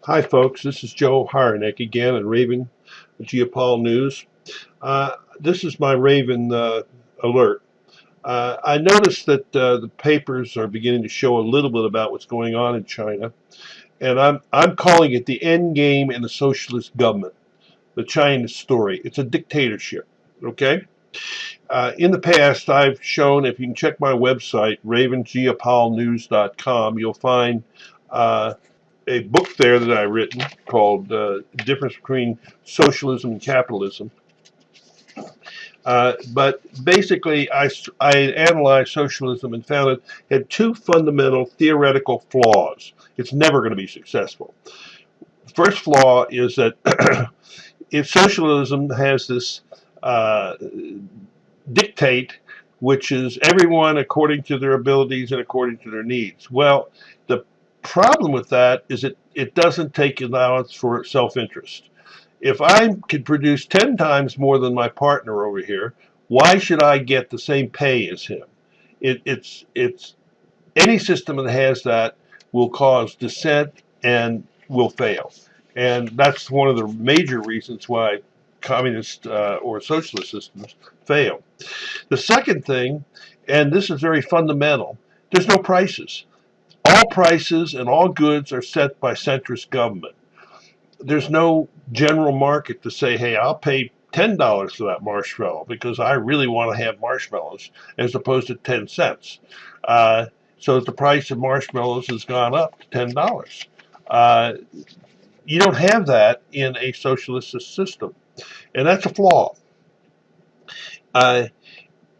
Hi, folks. This is Joe Harnick again at Raven Geopol News. This is my Raven alert. I noticed that the papers are beginning to show a little bit about what's going on in China, and I'm calling it the end game in the socialist government, the China story. It's a dictatorship. Okay. In the past, I've shown, if you can check my website, ravengeopolnews.com, you'll find a book there that I've written called Difference Between Socialism and Capitalism. But basically, I analyzed socialism and found it had two fundamental theoretical flaws. It's never going to be successful. First flaw is that if socialism has this dictate, which is everyone according to their abilities and according to their needs. Well, the problem with that is it doesn't take allowance for self-interest. If I could produce 10 times more than my partner over here, why should I get the same pay as him? It's any system that has that will cause dissent and will fail. And that's one of the major reasons why communist or socialist systems fail. The second thing, and this is very fundamental, there's no prices. All prices and all goods are set by centrist government. There's no general market to say, hey, I'll pay $10 for that marshmallow because I really want to have marshmallows, as opposed to 10 cents. So the price of marshmallows has gone up to $10. You don't have that in a socialist system, and that's a flaw. Uh,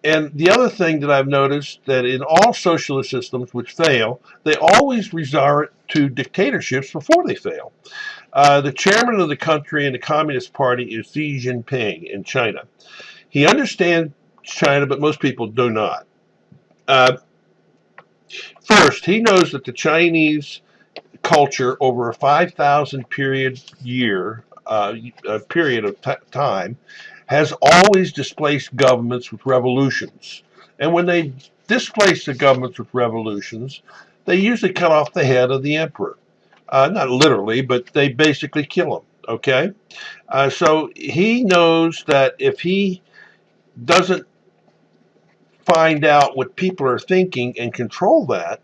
And the other thing that I've noticed that in all socialist systems which fail, they always resort to dictatorships before they fail. The chairman of the country in the Communist Party is Xi Jinping in China. He understands China, but most people do not. Uh, First, he knows that the Chinese culture over a 5,000 period of time has always displaced governments with revolutions. And when they displace the governments with revolutions, they usually cut off the head of the emperor. Not literally, but they basically kill him. Okay? So he knows that if he doesn't find out what people are thinking and control that,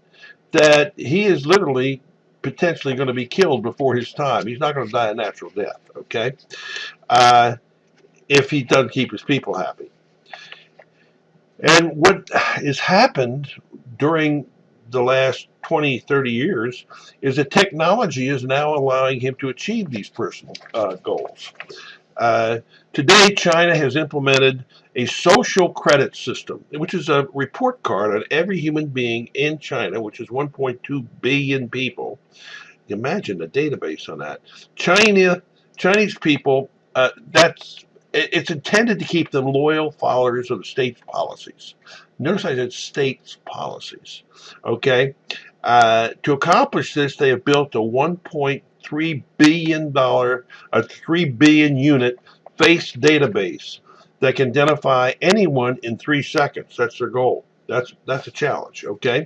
that he is literally potentially going to be killed before his time. He's not going to die a natural death. Okay? Uh, if he doesn't keep his people happy. And what has happened during the last 20, 30 years is that technology is now allowing him to achieve these personal goals. Uh, Today, China has implemented a social credit system, which is a report card on every human being in China, which is 1.2 billion people. Imagine the database on that. Chinese people, it's intended to keep them loyal followers of the state's policies. Notice I said state's policies. Okay? To accomplish this, they have built a $1.3 billion, a 3 billion unit face database that can identify anyone in 3 seconds. That's their goal. That's a challenge. Okay?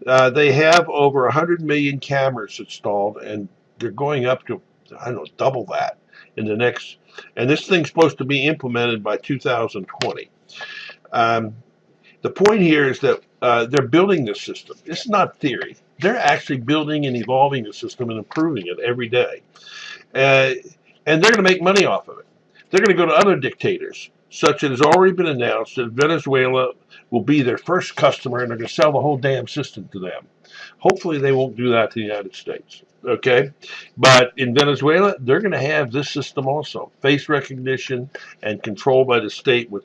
They have over 100 million cameras installed, and they're going up to, I don't know, double that in the next. And this thing's supposed to be implemented by 2020. The point here is that they're building this system. It's not theory. They're actually building and evolving the system and improving it every day. And they're going to make money off of it. They're going to go to other dictators, such as has already been announced that Venezuela will be their first customer, and they're going to sell the whole damn system to them. Hopefully they won't do that to the United States. Okay? But in Venezuela, they're going to have this system also, face recognition and control by the state with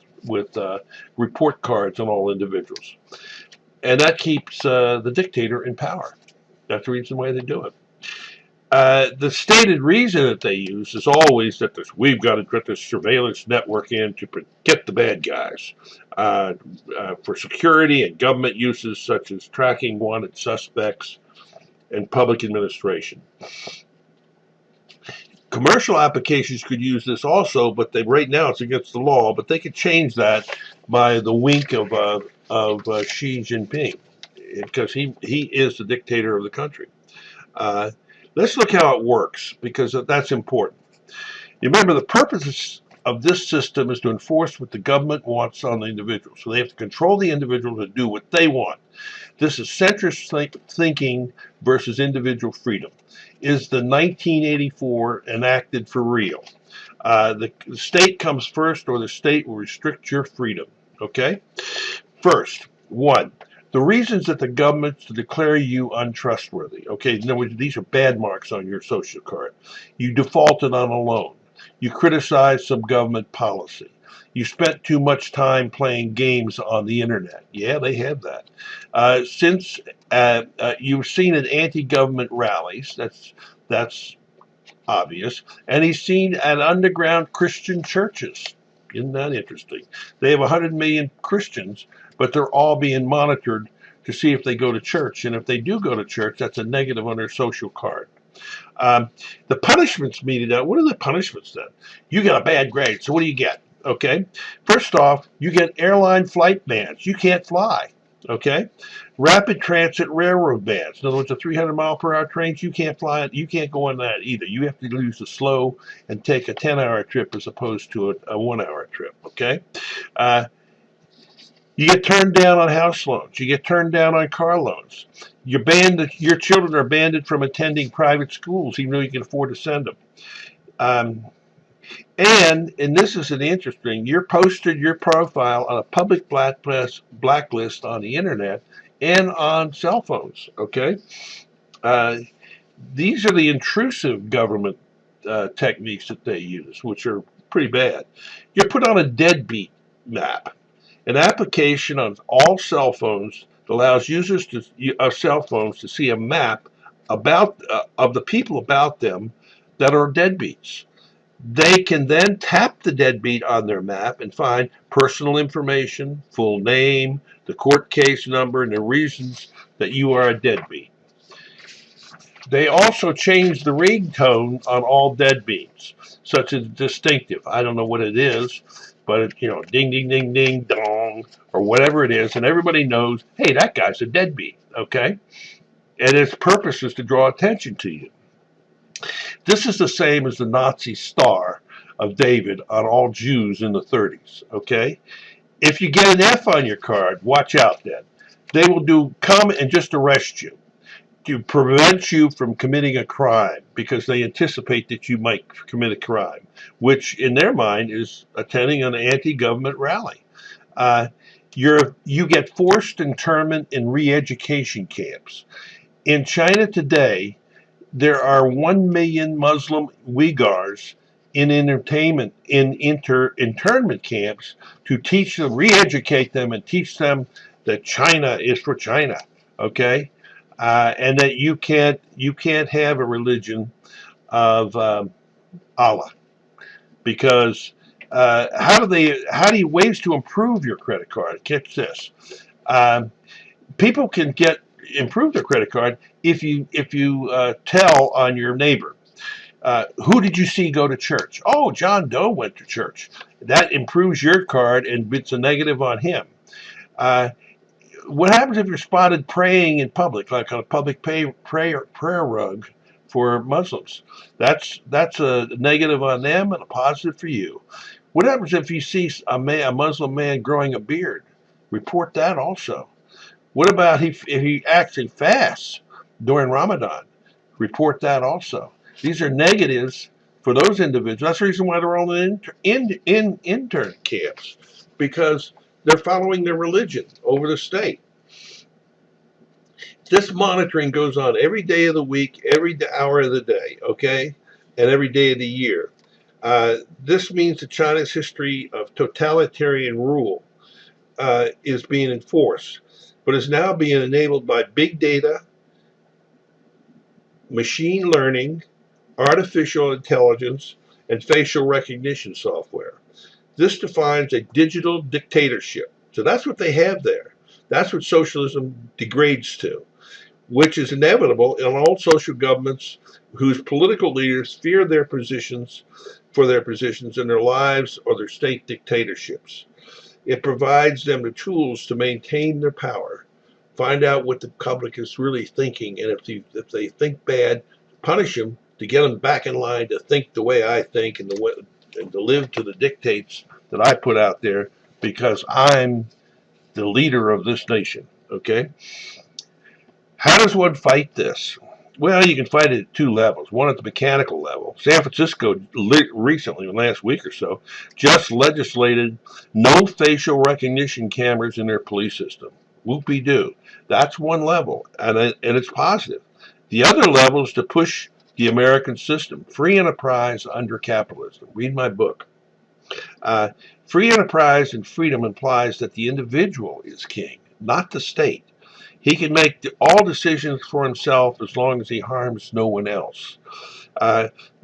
report cards on all individuals. And that keeps the dictator in power. That's the reason why they do it. The stated reason that they use is always that we've got to get this surveillance network in to get the bad guys for security and government uses such as tracking wanted suspects and public administration. Commercial applications could use this also, but right now it's against the law. But they could change that by the wink of Xi Jinping, because he is the dictator of the country. Let's look how it works, because that's important. You remember, the purpose of this system is to enforce what the government wants on the individual. So they have to control the individual to do what they want. This is centrist thinking versus individual freedom. Is the 1984 enacted for real? The state comes first, or the state will restrict your freedom. Okay? First, one, the reasons that the government to declare you untrustworthy. Okay, in other words, these are bad marks on your social card. You defaulted on a loan. You criticized some government policy. You spent too much time playing games on the internet. Yeah, they have that. Since you've seen at anti-government rallies, that's obvious, and he's seen at underground Christian churches. Isn't that interesting? They have 100 million Christians, but they're all being monitored to see if they go to church. And if they do go to church, that's a negative on their social card. The punishments meted out. What are the punishments then? You got a bad grade, so what do you get? Okay. First off, you get airline flight bans. You can't fly. Okay. Rapid transit railroad bans. In other words, the 300-mile-per-hour trains, you can't fly it. You can't go on that either. You have to use the slow and take a 10-hour trip as opposed to a 1-hour trip. Okay. You get turned down on house loans. You get turned down on car loans. Your children are banned from attending private schools, even though you can afford to send them. And this is an interesting, you're posted your profile on a public blacklist on the internet and on cell phones, okay? These are the intrusive government techniques that they use, which are pretty bad. You're put on a deadbeat map, an application on all cell phones that allows users of cell phones to see a map about of the people about them that are deadbeats. They can then tap the deadbeat on their map and find personal information, full name, the court case number, and the reasons that you are a deadbeat. They also change the ringtone on all deadbeats, such as distinctive. I don't know what it is, but it's, ding, ding, ding, ding, dong, or whatever it is, and everybody knows, hey, that guy's a deadbeat, okay? And its purpose is to draw attention to you. This is the same as the Nazi star of David on all Jews in the 30s, okay? If you get an F on your card, watch out then. They will come and just arrest you to prevent you from committing a crime because they anticipate that you might commit a crime, which in their mind is attending an anti-government rally. You get forced internment in re-education camps. In China today, there are 1 million Muslim Uyghurs in internment camps to teach them, re-educate them, and teach them that China is for China, okay, and that you can't have a religion of Allah, because ways to improve your credit card. Catch this. People can improve their credit card if you tell on your neighbor. Who did you see go to church? Oh, John Doe went to church. That improves your card and it's a negative on him. What happens if you're spotted praying in public, like on a public prayer rug for Muslims? That's a negative on them and a positive for you. What happens if you see a Muslim man growing a beard? Report that also. What about if he actually fasts during Ramadan? Report that also. These are negatives for those individuals. That's the reason why they're all in intern camps, because they're following their religion over the state. This monitoring goes on every day of the week, every hour of the day, okay, and every day of the year. This means that China's history of totalitarian rule is being enforced, but is now being enabled by big data, machine learning, artificial intelligence, and facial recognition software. This defines a digital dictatorship. So that's what they have there. That's what socialism degrades to, which is inevitable in all social governments whose political leaders fear their positions in their lives or their state dictatorships. It provides them the tools to maintain their power, find out what the public is really thinking, and if they think bad, punish them to get them back in line to think the way I think and to live to the dictates that I put out there because I'm the leader of this nation. Okay? How does one fight this? Well, you can fight it at two levels. One at the mechanical level. San Francisco recently, last week or so, just legislated no facial recognition cameras in their police system. Whoopie-doo. That's one level, and it's positive. The other level is to push the American system. Free enterprise under capitalism. Read my book. Uh, Free enterprise and freedom implies that the individual is king, not the state. He can make all decisions for himself as long as he harms no one else.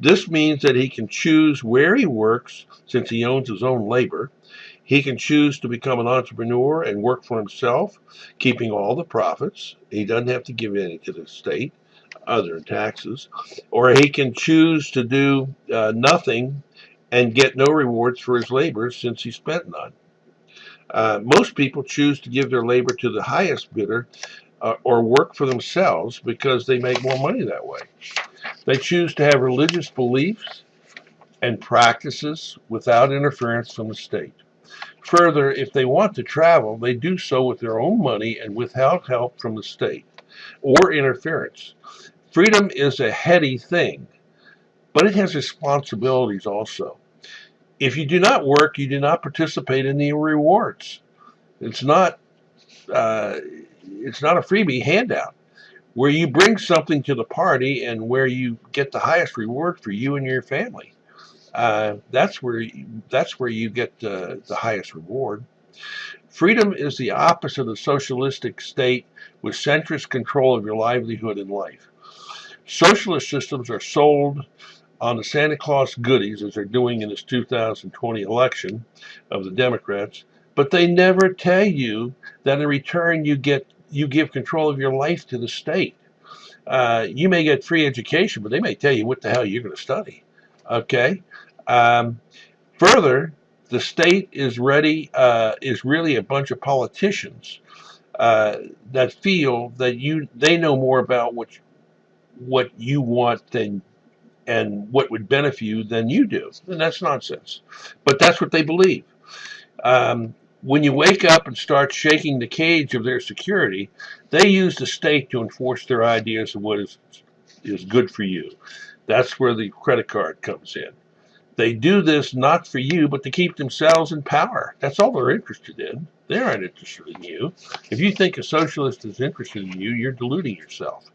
This means that he can choose where he works since he owns his own labor. He can choose to become an entrepreneur and work for himself, keeping all the profits. He doesn't have to give any to the state other than taxes. Or he can choose to do nothing and get no rewards for his labor since he spent none. Most people choose to give their labor to the highest bidder or work for themselves because they make more money that way. They choose to have religious beliefs and practices without interference from the state. Further, if they want to travel, they do so with their own money and without help from the state or interference. Freedom is a heady thing, but it has responsibilities also. If you do not work, you do not participate in the rewards. It's not a freebie handout where you bring something to the party and where you get the highest reward for you and your family. That's where you get the highest reward. Freedom is the opposite of the socialistic state with centrist control of your livelihood and life. Socialist systems are sold on the Santa Claus goodies, as they're doing in this 2020 election of the Democrats, but they never tell you that in return you give control of your life to the state. You may get free education, but they may tell you what the hell you're going to study. Okay. Further, the state is really a bunch of politicians that feel that they know more about what you want and what would benefit you than you do. And that's nonsense. But that's what they believe. When you wake up and start shaking the cage of their security, they use the state to enforce their ideas of what is good for you. That's where the credit card comes in. They do this not for you, but to keep themselves in power. That's all they're interested in. They aren't interested in you. If you think a socialist is interested in you, you're deluding yourself.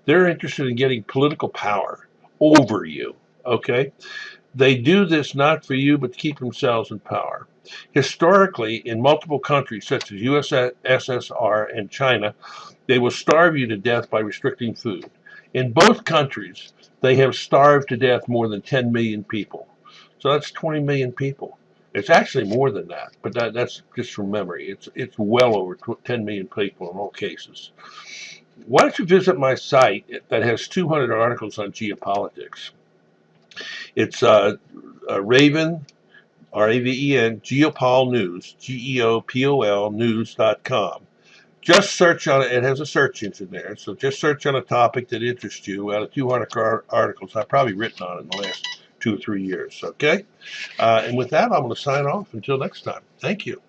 They're interested in getting political power over you. Okay? They do this not for you, but to keep themselves in power. Historically, in multiple countries such as USSR and China, they will starve you to death by restricting food. In both countries, they have starved to death more than 10 million people. So that's 20 million people. It's actually more than that, but that's just from memory. It's well over 10 million people in all cases. Why don't you visit my site that has 200 articles on geopolitics? It's Raven, Raven, Geopol News, Geopol News.com. Just search on it. It has a search engine there. So just search on a topic that interests you out of 200 articles I've probably written on in the last 2 or 3 years. Okay? And with that, I'm going to sign off until next time. Thank you.